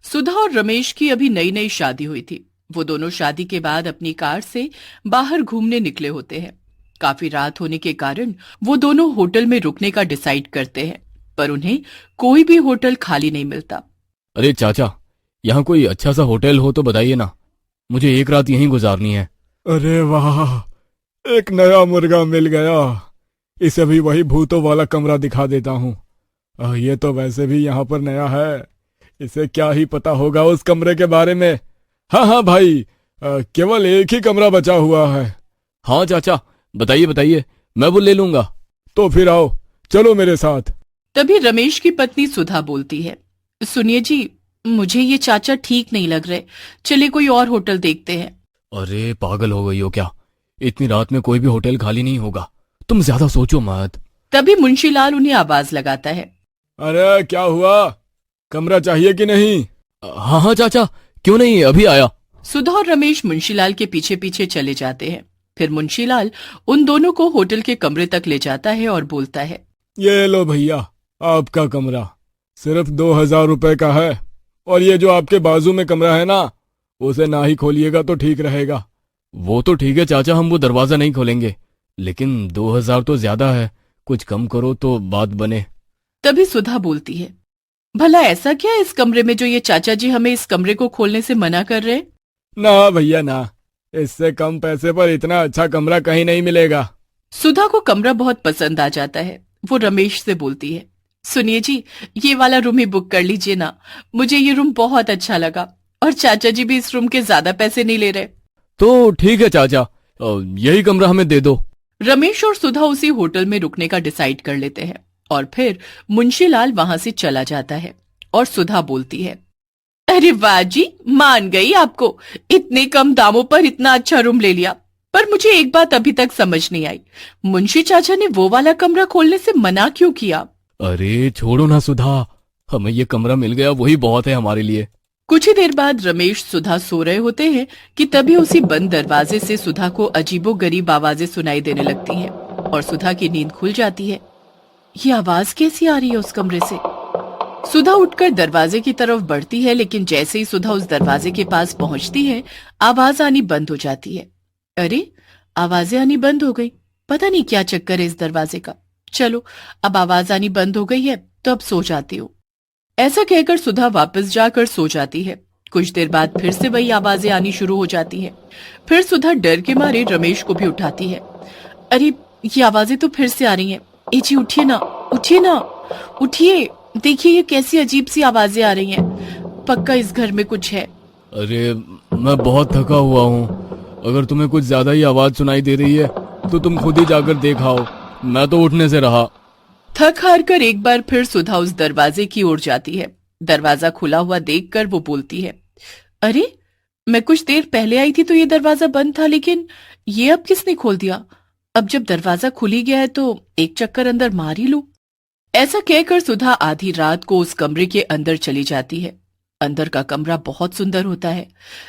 सुधा और रमेश की अभी नई नई शादी हुई थी। वो दोनों शादी के बाद अपनी कार से बाहर घूमने निकले होते हैं। काफी रात होने के कारण वो दोनों होटल में रुकने का डिसाइड करते हैं, पर उन्हें कोई भी होटल खाली नहीं मिलता। अरे चाचा, यहाँ कोई अच्छा सा होटल हो तो बताइए ना, मुझे एक रात यहीं गुजारनी है। अरे वाह, एक नया मुर्गा मिल गया। इसे भी वही भूतों वाला कमरा दिखा देता हूँ। ये तो वैसे भी यहाँ पर नया है, इसे क्या ही पता होगा उस कमरे के बारे में। हाँ हाँ भाई, केवल एक ही कमरा बचा हुआ है। हाँ चाचा, बताइए बताइए, मैं वो ले लूंगा। तो फिर आओ, चलो मेरे साथ। तभी रमेश की पत्नी सुधा बोलती है, सुनिए जी, मुझे ये चाचा ठीक नहीं लग रहे, चलिए कोई और होटल देखते हैं। अरे पागल हो गई हो क्या? इतनी रात में कोई भी होटल खाली नहीं होगा, तुम ज्यादा सोचो मत। तभी मुंशीलाल उन्हें आवाज लगाता है, अरे क्या हुआ, कमरा चाहिए कि नहीं? हाँ हाँ चाचा, क्यों नहीं, अभी आया। सुधा और रमेश मुंशीलाल के पीछे पीछे चले जाते हैं। फिर मुंशीलाल उन दोनों को होटल के कमरे तक ले जाता है और बोलता है, ये लो भैया, आपका कमरा सिर्फ 2000 रुपए का है। और ये जो आपके बाजू में कमरा है ना, उसे ना ही खोलिएगा तो ठीक रहेगा। वो तो ठीक है चाचा, हम वो दरवाजा नहीं खोलेंगे, लेकिन 2000 तो ज्यादा है, कुछ कम करो तो बात बने। तभी सुधा बोलती है, भला ऐसा क्या है इस कमरे में जो ये चाचा जी हमें इस कमरे को खोलने से मना कर रहे? ना भैया ना, इससे कम पैसे पर इतना अच्छा कमरा कहीं नहीं मिलेगा। सुधा को कमरा बहुत पसंद आ जाता है। वो रमेश से बोलती है, सुनिए जी, ये वाला रूम ही बुक कर लीजिए ना, मुझे ये रूम बहुत अच्छा लगा और चाचा जी भी इस रूम के ज्यादा पैसे नहीं ले रहे। तो ठीक है चाचा, यही कमरा हमें दे दो। रमेश और सुधा उसी होटल में रुकने का डिसाइड कर लेते हैं और फिर मुंशीलाल वहां से चला जाता है और सुधा बोलती है, अरे वाह जी, मान गई आपको, इतने कम दामों पर इतना अच्छा रूम ले लिया। पर मुझे एक बात अभी तक समझ नहीं आई, मुंशी चाचा ने वो वाला कमरा खोलने से मना क्यों किया? अरे छोड़ो ना सुधा, हमें ये कमरा मिल गया वही बहुत है हमारे लिए। कुछ ही देर बाद रमेश सुधा सो रहे होते हैं कि तभी उसी बंद दरवाजे से सुधा को अजीबोगरीब आवाजें सुनाई देने लगती हैं और सुधा की नींद खुल जाती है। ये आवाज कैसी आ रही है उस कमरे से? सुधा उठकर दरवाजे की तरफ बढ़ती है, लेकिन जैसे ही सुधा उस दरवाजे के पास पहुंचती है, आवाज आनी बंद हो जाती है। अरे, आवाजें आनी बंद हो गई, पता नहीं क्या चक्कर है इस दरवाजे का। चलो, अब आवाज आनी बंद हो गई है तो अब सो जाती हूँ। ऐसा कहकर सुधा वापस जाकर सो जाती है। कुछ देर बाद फिर से वही आवाजें आनी शुरू हो जाती हैं। फिर सुधा डर के मारे रमेश को भी उठाती है। अरे, ये आवाजें तो फिर से आ रही हैं। ए जी, उठिए ना, उठिए ना, उठिए, देखिए ये कैसी अजीब सी आवाजें आ रही हैं। पक्का इस घर में कुछ है। अरे मैं बहुत थका हुआ हूँ, अगर तुम्हें कुछ ज्यादा ही आवाज सुनाई दे रही है तो तुम खुद ही जाकर देखाओ, मैं तो उठने से रहा। थक हार कर एक बार फिर सुधा उस दरवाजे की ओर जाती है। दरवाजा खुला हुआ देखकर वो बोलती है, अरे, मैं कुछ देर पहले आई थी तो ये दरवाजा बंद था, लेकिन ये अब किसने खोल दिया? अब जब दरवाजा खुल ही गया है तो एक चक्कर अंदर मार ही लूं। ऐसा कहकर सुधा आधी रात को उस कमरे के अंदर चली जाती है। अंदर का कमरा बहुत सुंदर होता है,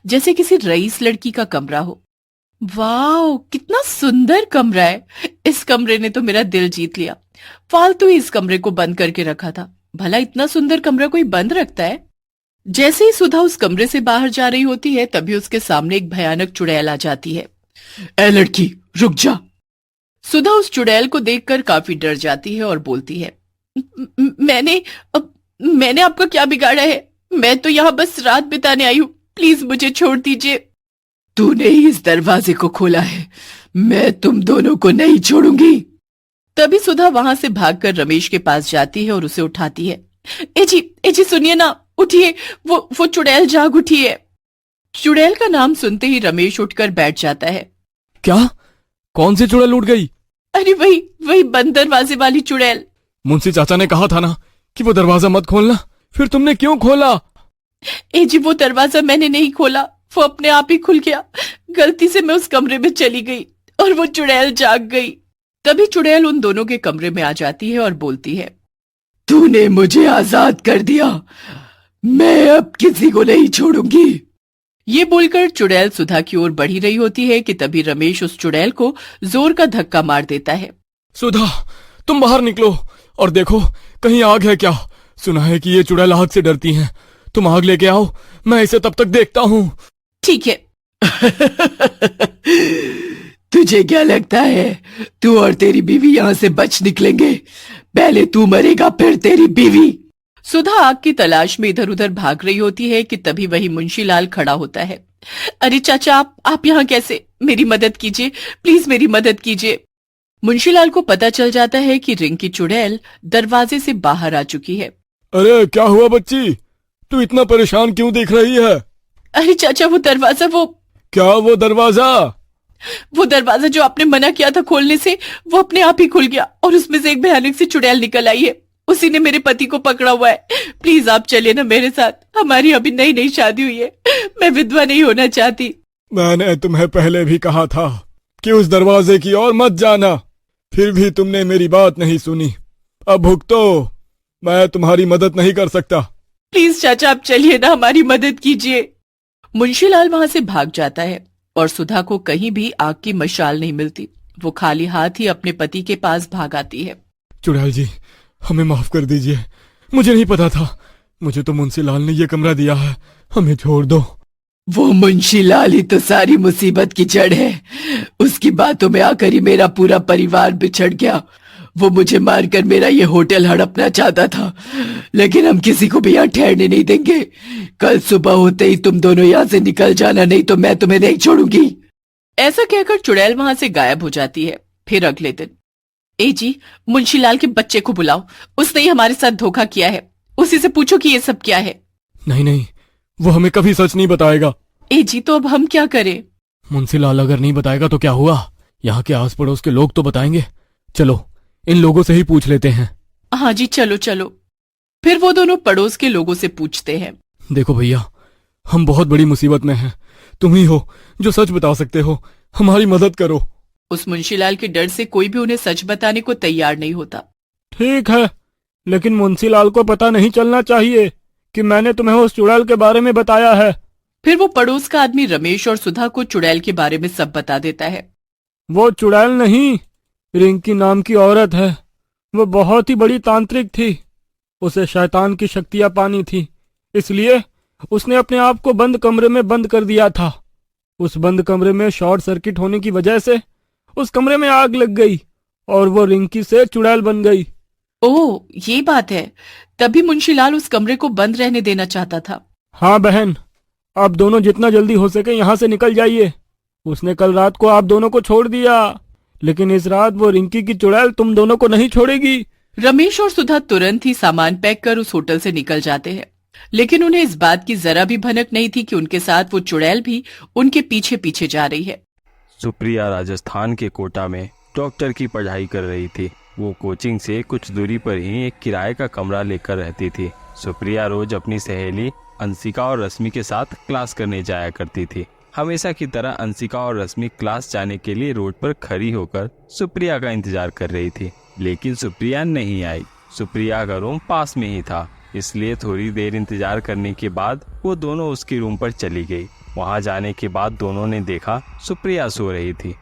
जैसे किसी रईस लड़की का कमरा हो। वाह, कितना सुंदर कमरा है। इस कमरे ने तो मेरा दिल जीत लिया। फालतू ही इस कमरे को बंद करके रखा था, भला इतना सुंदर कमरा कोई बंद रखता है? जैसे ही सुधा उस कमरे से बाहर जा रही होती है, तभी उसके सामने एक भयानक चुड़ैल आ जाती है। ए लड़की, रुक जा। सुधा उस चुड़ैल को देखकर काफी डर जाती है और बोलती है, मैंने आपका क्या बिगाड़ा है? मैं तो यहाँ बस रात बिताने आई हूँ, प्लीज मुझे छोड़ दीजिए। तूने ही इस दरवाजे को खोला है, मैं तुम दोनों को नहीं छोड़ूंगी। तभी सुधा वहां से भागकर रमेश के पास जाती है और उसे उठाती है। ए जी सुनिए ना, उठिए, वो चुड़ैल जाग उठी है। चुड़ैल का नाम सुनते ही रमेश उठकर बैठ जाता है। क्या? कौन सी चुड़ैल उठ गई? अरे वही बंद दरवाजे वाली चुड़ैल। मुंशी चाचा ने कहा था ना कि वो दरवाजा मत खोलना, फिर तुमने क्यों खोला? ए जी, वो दरवाजा मैंने नहीं खोला, वो अपने आप ही खुल गया। गलती से मैं उस कमरे में चली गई और वो चुड़ैल जाग गई। तभी चुड़ैल उन दोनों के कमरे में आ जाती है और बोलती है, तूने मुझे आजाद कर दिया, मैं अब किसी को नहीं छोड़ूंगी। ये बोलकर चुड़ैल सुधा की ओर बढ़ी रही होती है कि तभी रमेश उस चुड़ैल को जोर का धक्का मार देता है। सुधा, तुम बाहर निकलो और देखो कहीं आग है क्या? सुना है कि ये चुड़ैल आग से डरती हैं, तुम आग लेके आओ, मैं इसे तब तक देखता हूँ। ठीक है। तुझे क्या लगता है तू और तेरी बीवी यहाँ से बच निकलेंगे? पहले तू मरेगा फिर तेरी बीवी। सुधा आग की तलाश में इधर उधर भाग रही होती है कि तभी वही मुंशीलाल खड़ा होता है। अरे चाचा, आप यहाँ कैसे? मेरी मदद कीजिए, प्लीज मेरी मदद कीजिए। मुंशीलाल को पता चल जाता है कि रिंकी चुड़ैल दरवाजे से बाहर आ चुकी है। अरे क्या हुआ बच्ची, तू इतना परेशान क्यों दिख रही है? अरे चाचा, वो दरवाजा, क्या वो दरवाजा जो आपने मना किया था खोलने से, वो अपने आप ही खुल गया और उसमें से एक भयानक सी चुड़ैल निकल आई है। उसी ने मेरे पति को पकड़ा हुआ है। प्लीज आप चलिए ना मेरे साथ, हमारी अभी नई नई शादी हुई है, मैं विधवा नहीं होना चाहती। मैंने तुम्हें पहले भी कहा था कि उस दरवाजे की ओर मत जाना, फिर भी तुमने मेरी बात नहीं सुनी। अब भुगतो, मैं तुम्हारी मदद नहीं कर सकता। प्लीज चाचा आप चलिए ना, हमारी मदद कीजिए। मुंशीलाल वहां से भाग जाता है और सुधा को कहीं भी आग की मशाल नहीं मिलती। वो खाली हाथ ही अपने पति के पास भाग आती है। चुड़ैल जी, हमें माफ कर दीजिए, मुझे नहीं पता था। मुझे तो मुंशीलाल ने ये कमरा दिया है, हमें छोड़ दो। वो मुंशीलाल ही तो सारी मुसीबत की जड़ है। उसकी बातों में आकर ही मेरा पूरा परिवार बिछड़ गया। वो मुझे मारकर मेरा ये होटल हड़पना चाहता था, लेकिन हम किसी को भी यहाँ ठहरने नहीं देंगे। कल सुबह होते ही तुम दोनों यहाँ से निकल जाना, नहीं तो मैं तुम्हें नहीं छोड़ूंगी। ऐसा कहकर चुड़ैल वहां से गायब हो जाती है। फिर अगले दिन, ए जी, मुंशीलाल के बच्चे को बुलाओ, उसने ही हमारे साथ धोखा किया है। उसी से पूछो कि ये सब क्या है। नहीं नहीं, वो हमें कभी सच नहीं बताएगा। ए जी, तो अब हम क्या करें? मुंशीलाल अगर नहीं बताएगा तो क्या हुआ, यहाँ के आस पड़ोस के लोग तो बताएंगे। चलो इन लोगों से ही पूछ लेते हैं। हाँ जी, चलो चलो। फिर वो दोनों पड़ोस के लोगों से पूछते हैं। देखो भैया, हम बहुत बड़ी मुसीबत में हैं, तुम ही हो जो सच बता सकते हो, हमारी मदद करो। उस मुंशीलाल के डर से कोई भी उन्हें सच बताने को तैयार नहीं होता। ठीक है, लेकिन मुंशीलाल को पता नहीं चलना चाहिए कि मैंने तुम्हें उस चुड़ैल के बारे में बताया है। फिर वो पड़ोस का आदमी रमेश और सुधा को चुड़ैल के बारे में सब बता देता है। वो चुड़ैल नहीं, रिंकी नाम की औरत है। वो बहुत ही बड़ी तांत्रिक थी, उसे शैतान की शक्तियां पानी थी, इसलिए उसने अपने आप को बंद कमरे में बंद कर दिया था। उस बंद कमरे में शॉर्ट सर्किट होने की वजह से उस कमरे में आग लग गई और वो रिंकी से चुड़ैल बन गई। ओह, ये बात है, तभी मुंशीलाल उस कमरे को बंद रहने देना चाहता था। हाँ बहन, आप दोनों जितना जल्दी हो सके यहाँ से निकल जाइए। उसने कल रात को आप दोनों को छोड़ दिया, लेकिन इस रात वो रिंकी की चुड़ैल तुम दोनों को नहीं छोड़ेगी। रमेश और सुधा तुरंत ही सामान पैक कर उस होटल से निकल जाते हैं, लेकिन उन्हें इस बात की जरा भी भनक नहीं थी कि उनके साथ वो चुड़ैल भी उनके पीछे पीछे जा रही है। सुप्रिया राजस्थान के कोटा में डॉक्टर की पढ़ाई कर रही थी। वो कोचिंग से कुछ दूरी पर ही एक किराए का कमरा लेकर रहती थी। सुप्रिया रोज अपनी सहेली अंशिका और रश्मि के साथ क्लास करने जाया करती थी। हमेशा की तरह अंशिका और रश्मि क्लास जाने के लिए रोड पर खड़ी होकर सुप्रिया का इंतजार कर रही थी, लेकिन सुप्रिया नहीं आई। सुप्रिया का रूम पास में ही था, इसलिए थोड़ी देर इंतजार करने के बाद वो दोनों उसके रूम पर चली गई। वहां जाने के बाद दोनों ने देखा सुप्रिया सो रही थी।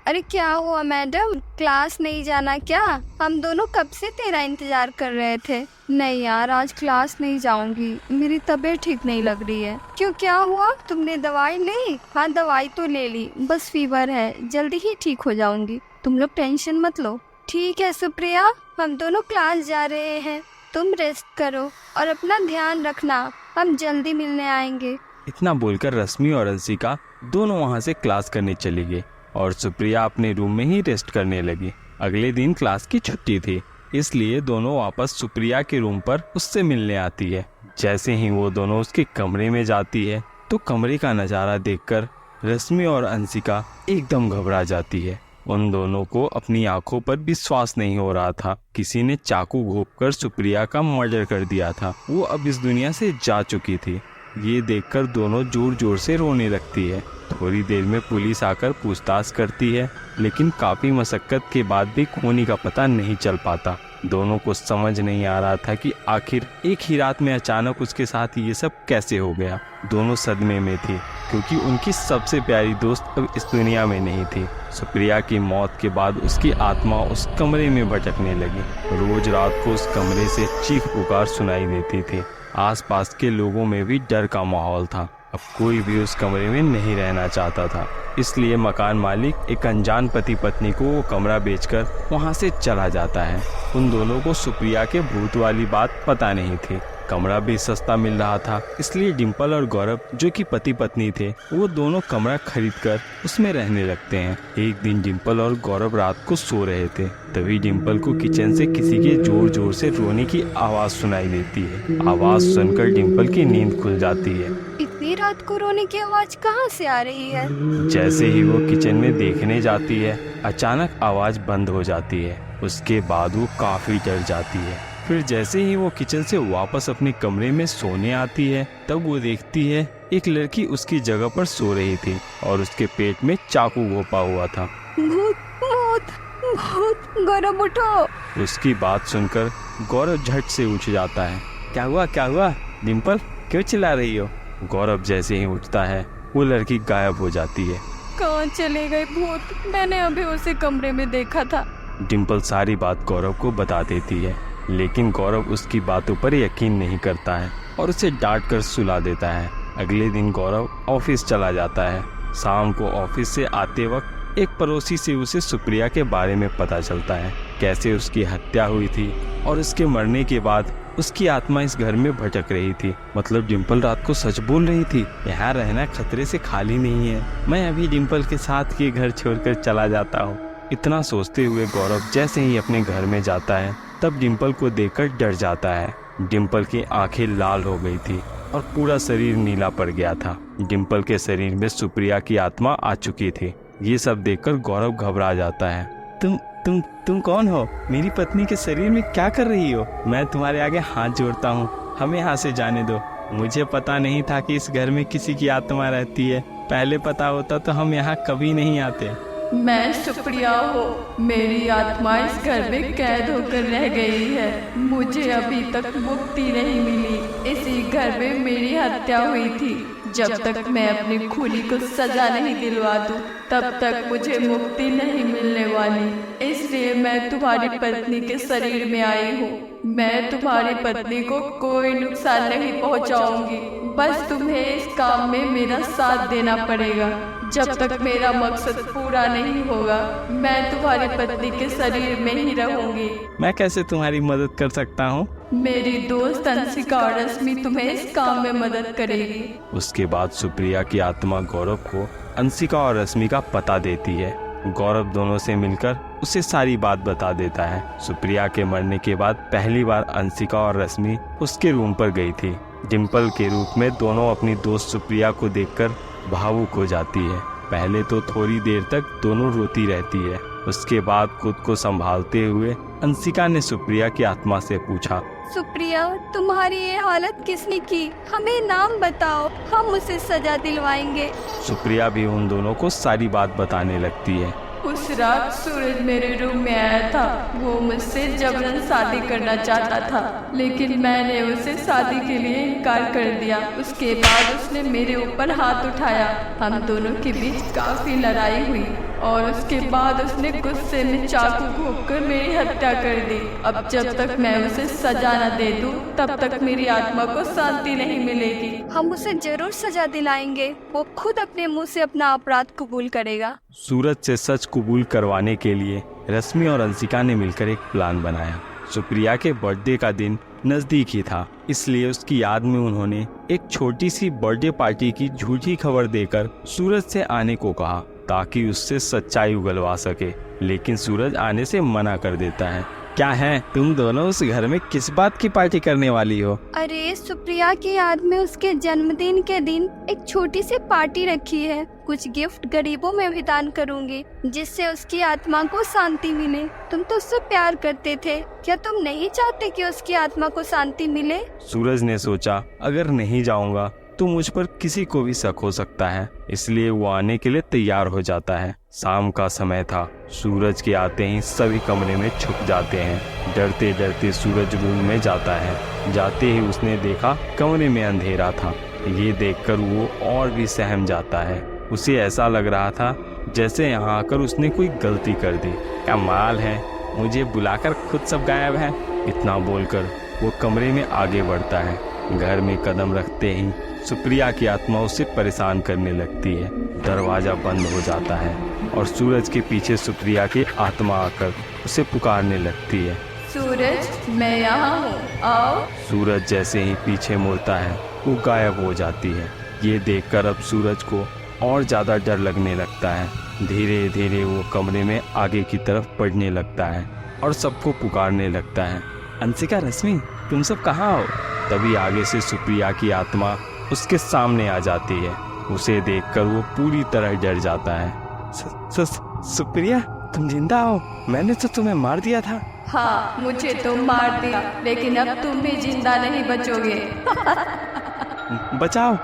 अरे क्या हुआ मैडम, क्लास नहीं जाना क्या? हम दोनों कब से तेरा इंतजार कर रहे थे। नहीं यार, आज क्लास नहीं जाऊंगी, मेरी तबीयत ठीक नहीं लग रही है। क्यों, क्या हुआ? तुमने दवाई ली? हाँ दवाई तो ले ली, बस फीवर है, जल्दी ही ठीक हो जाऊंगी, तुम लोग टेंशन मत लो। ठीक है सुप्रिया, हम दोनों क्लास जा रहे हैं, तुम रेस्ट करो और अपना ध्यान रखना, हम जल्दी मिलने आएंगे। इतना बोलकर रश्मि और अंशिका दोनों वहां से क्लास करने चली गई और सुप्रिया अपने रूम में ही रेस्ट करने लगी। अगले दिन क्लास की छुट्टी थी, इसलिए दोनों वापस सुप्रिया के रूम पर उससे मिलने आती है। जैसे ही वो दोनों उसके कमरे में जाती है तो कमरे का नज़ारा देखकर रश्मि और अंशिका एकदम घबरा जाती है। उन दोनों को अपनी आंखों पर विश्वास नहीं हो रहा था। किसी ने चाकू घोंपकर सुप्रिया का मर्डर कर दिया था। वो अब इस दुनिया से जा चुकी थी। ये देखकर दोनों जोर जोर से रोने लगती है। थोड़ी देर में पुलिस आकर पूछताछ करती है, लेकिन काफी मशक्कत के बाद भी खूनी का पता नहीं चल पाता। दोनों को समझ नहीं आ रहा था कि आखिर एक ही रात में अचानक उसके साथ ये सब कैसे हो गया। दोनों सदमे में थी, क्योंकि उनकी सबसे प्यारी दोस्त अब इस दुनिया में नहीं थी। सुप्रिया की मौत के बाद उसकी आत्मा उस कमरे में भटकने लगी। रोज रात को उस कमरे से चीख पुकार सुनाई देती थी। आसपास के लोगों में भी डर का माहौल था। अब कोई भी उस कमरे में नहीं रहना चाहता था, इसलिए मकान मालिक एक अनजान पति पत्नी को वो कमरा बेचकर वहां से चला जाता है। उन दोनों को सुप्रिया के भूत वाली बात पता नहीं थी। कमरा भी सस्ता मिल रहा था, इसलिए डिम्पल और गौरव जो कि पति पत्नी थे वो दोनों कमरा खरीदकर उसमें रहने लगते हैं। एक दिन डिम्पल और गौरव रात को सो रहे थे, तभी डिम्पल को किचन से किसी के जोर जोर से रोने की आवाज सुनाई देती है। आवाज सुनकर डिम्पल की नींद खुल जाती है। इतनी रात को रोने की आवाज कहाँ से आ रही है? जैसे ही वो किचन में देखने जाती है, अचानक आवाज बंद हो जाती है। उसके बाद वो काफी डर जाती है। फिर जैसे ही वो किचन से वापस अपने कमरे में सोने आती है, तब वो देखती है एक लड़की उसकी जगह पर सो रही थी और उसके पेट में चाकू घोंपा हुआ था। भूत भूत भूत, गौरव उठो। उसकी बात सुनकर गौरव झट से उठ जाता है। क्या हुआ डिम्पल, क्यों चिल्ला रही हो? गौरव जैसे ही उठता है वो लड़की गायब हो जाती है। कहाँ चले गए भूत? मैंने अभी उसे कमरे में देखा था। डिम्पल सारी बात गौरव को बता देती है, लेकिन गौरव उसकी बातों पर यकीन नहीं करता है और उसे डांट कर सुला देता है। अगले दिन गौरव ऑफिस चला जाता है। शाम को ऑफिस से आते वक्त एक पड़ोसी से उसे सुप्रिया के बारे में पता चलता है, कैसे उसकी हत्या हुई थी और उसके मरने के बाद उसकी आत्मा इस घर में भटक रही थी। मतलब डिम्पल रात को सच बोल रही थी। यहाँ रहना खतरे से खाली नहीं है। मैं अभी डिम्पल के साथ ये घर छोड़कर चला जाता हूँ। इतना सोचते हुए गौरव जैसे ही अपने घर में जाता है, तब डिम्पल को देखकर डर जाता है। डिम्पल की आंखें लाल हो गई थी और पूरा शरीर नीला पड़ गया था। डिम्पल के शरीर में सुप्रिया की आत्मा आ चुकी थी। ये सब देखकर गौरव घबरा जाता है। तुम कौन हो? मेरी पत्नी के शरीर में क्या कर रही हो? मैं तुम्हारे आगे हाथ जोड़ता हूँ, हमें यहाँ से जाने दो। मुझे पता नहीं था कि इस घर में किसी की आत्मा रहती है। पहले पता होता तो हम यहाँ कभी नहीं आते। मैं सुप्रिया हूँ। मेरी आत्मा इस घर में कैद होकर रह गई है। मुझे अभी तक मुक्ति नहीं मिली। इसी घर में मेरी हत्या हुई थी। जब तक मैं अपनी खूनी को सजा नहीं दिलवा दूं, तब तक मुझे मुक्ति नहीं मिलने वाली। इसलिए मैं तुम्हारी पत्नी के शरीर में आई हूँ। मैं तुम्हारी पत्नी को कोई नुकसान नहीं पहुँचाऊंगी। बस तुम्हें इस काम में मेरा साथ देना पड़ेगा। जब तक मेरा मकसद पूरा नहीं होगा, मैं तुम्हारी पत्नी के शरीर में ही रहूंगी। मैं कैसे तुम्हारी मदद कर सकता हूँ? मेरी दोस्त अंशिका और रश्मि तुम्हें इस काम में मदद करेगी। उसके बाद सुप्रिया की आत्मा गौरव को अंशिका और रश्मि का पता देती है। गौरव दोनों से मिलकर उसे सारी बात बता देता है। सुप्रिया के मरने के बाद पहली बार अंशिका और रश्मि उसके रूम पर गई थी। डिम्पल के रूप में दोनों अपनी दोस्त सुप्रिया को देखकर भावुक हो जाती है। पहले तो थोड़ी देर तक दोनों रोती रहती है। उसके बाद खुद को संभालते हुए अंशिका ने सुप्रिया की आत्मा से पूछा, सुप्रिया, तुम्हारी ये हालत किसने की? हमें नाम बताओ, हम उसे सजा दिलवाएंगे। सुप्रिया भी उन दोनों को सारी बात बताने लगती है। उस रात सूरज मेरे रूम में आया था। वो मुझसे जबरन शादी करना चाहता था, लेकिन मैंने उसे शादी के लिए इनकार कर दिया। उसके बाद उसने मेरे ऊपर हाथ उठाया। हम दोनों के बीच काफी लड़ाई हुई और उसके बाद उसने गुस्से में चाकू घोंपकर मेरी हत्या कर दी। अब जब तक मैं उसे सजा न दे दूं, तब तक मेरी आत्मा को शांति नहीं मिलेगी। हम उसे जरूर सजा दिलाएंगे। वो खुद अपने मुंह से अपना अपराध कबूल करेगा। सूरज से सच कबूल करवाने के लिए रश्मि और अंशिका ने मिलकर एक प्लान बनाया। सुप्रिया के बर्थडे का दिन नजदीक ही था, इसलिए उसकी याद में उन्होंने एक छोटी सी बर्थडे पार्टी की झूठी खबर देकर सूरज से आने को कहा, ताकि उससे सच्चाई उगलवा सके। लेकिन सूरज आने से मना कर देता है। क्या है, तुम दोनों उस घर में किस बात की पार्टी करने वाली हो? अरे, सुप्रिया की याद में उसके जन्मदिन के दिन एक छोटी सी पार्टी रखी है। कुछ गिफ्ट गरीबों में भी दान करूंगी, जिससे उसकी आत्मा को शांति मिले। तुम तो उससे प्यार करते थे, क्या तुम नहीं चाहते कि उसकी आत्मा को शांति मिले? सूरज ने सोचा, अगर नहीं जाऊंगा तो मुझ पर किसी को भी शक हो सकता है, इसलिए वो आने के लिए तैयार हो जाता है। शाम का समय था। सूरज के आते ही सभी कमरे में छुप जाते हैं। डरते डरते सूरज रूम में जाता है। जाते ही उसने देखा कमरे में अंधेरा था। ये देखकर वो और भी सहम जाता है। उसे ऐसा लग रहा था जैसे यहाँ आकर उसने कोई गलती कर दी। कमाल है, मुझे बुलाकर खुद सब गायब है। इतना बोलकर वो कमरे में आगे बढ़ता है। घर में कदम रखते ही सुप्रिया की आत्मा उसे परेशान करने लगती है। दरवाजा बंद हो जाता है और सूरज के पीछे सुप्रिया की आत्मा आकर उसे पुकारने लगती है। सूरज, मैं यहाँ हूँ, आओ। सूरज जैसे ही पीछे मुड़ता है वो गायब हो जाती है। ये देखकर अब सूरज को और ज्यादा डर लगने लगता है। धीरे धीरे वो कमरे में आगे की तरफ बढ़ने लगता है और सबको पुकारने लगता है, अंशिका, रश्मि, तुम सब कहाँ हो? तभी आगे से सुप्रिया की आत्मा उसके सामने आ जाती है। उसे देखकर वो पूरी तरह डर जाता है। सुप्रिया, तुम जिंदा हो? मैंने तो तुम्हें मार दिया था। हाँ, मुझे तो मार दिया, लेकिन अब तुम भी जिंदा नहीं बचोगे। बचाओ,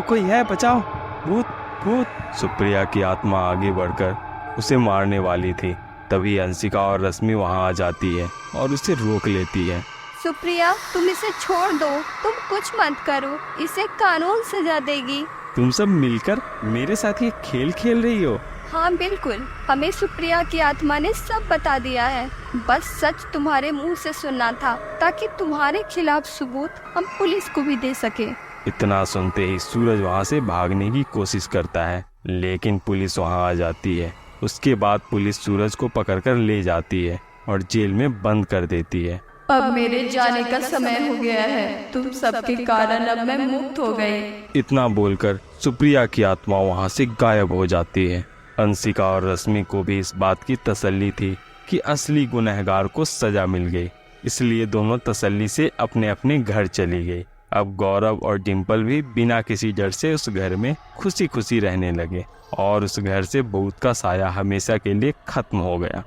कोई है, बचाओ, भूत भूत। सुप्रिया की आत्मा आगे बढ़कर उसे मारने वाली थी। तभी अंशिका और रश्मि वहां आ जाती है और उसे रोक लेती है। सुप्रिया, तुम इसे छोड़ दो, तुम कुछ मत करो, इसे कानून सजा देगी। तुम सब मिलकर मेरे साथ ये खेल खेल रही हो? हाँ बिल्कुल, हमें सुप्रिया की आत्मा ने सब बता दिया है। बस सच तुम्हारे मुंह से सुनना था, ताकि तुम्हारे खिलाफ सबूत हम पुलिस को भी दे सके। इतना सुनते ही सूरज वहां से भागने की कोशिश करता है, लेकिन पुलिस वहां आ जाती है। उसके बाद पुलिस सूरज को पकड़कर ले जाती है और जेल में बंद कर देती है। अब मेरे जाने का समय हो गया है, तुम सबके कारण अब मैं मुक्त हो गई। इतना बोलकर सुप्रिया की आत्मा वहां से गायब हो जाती है। अंशिका और रश्मि को भी इस बात की तसल्ली थी कि असली गुनहगार को सजा मिल गई, इसलिए दोनों तसल्ली से अपने अपने घर चली गई। अब गौरव और डिम्पल भी बिना किसी डर से उस घर में खुशी खुशी रहने लगे और उस घर से भूत का साया हमेशा के लिए खत्म हो गया।